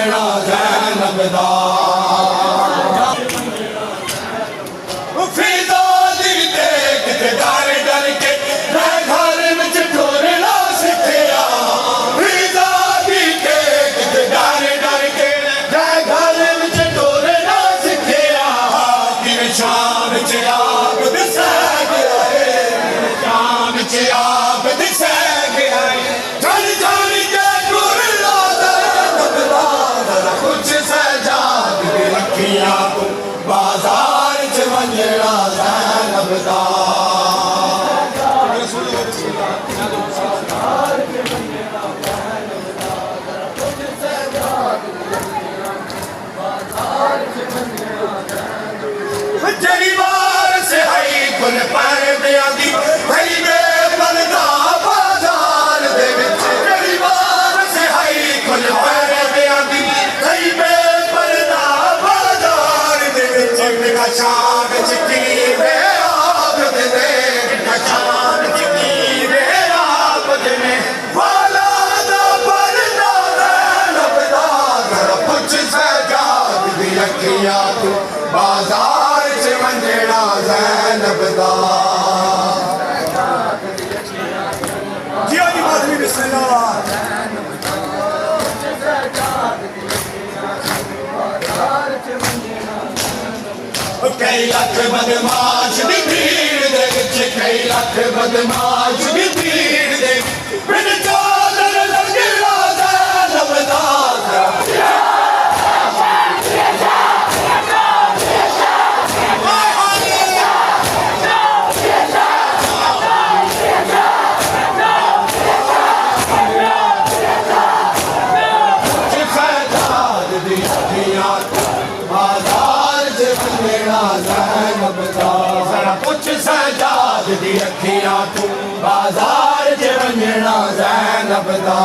वंजना ज़ैनब दा फिदा दी देख ते डर डर के मैं घर विच टुरना सिखिया फिदा दी देख ते डर डर के मैं घर विच टुरना सिखिया कि शान च आग दिसै गया है शान च आग दिसै गया है जल जल के टुरना ज़ैनब दा जरा कुछ सजाद के रखिया तू बाजार च वंजना ज़ैनब दा जरी बार से आई कुल पर्दियां दी भई बेपरदा बाजार दे विच जरी बार से आई कुल पर्दियां दी भई बेपरदा बाजार दे विच मेरा शान चिट्टी वे आप दे मेरा शान चिट्टी वे आप दे वाला दा पर्दा ज़ैनब दा घर पुछ सजाद दी अखियां तू बाजार च वंजना ज़ैनब दा जी जी माधवी बिस्मिल्लाह कई लख बदमाश दी भीड़ दे विच कई लख बदमाश दी भीड़ दे बिन चादर वंजना ज़ैनब दा कुछ सजाद दी अखियां तू बाजार च वंजना ज़ैनब दा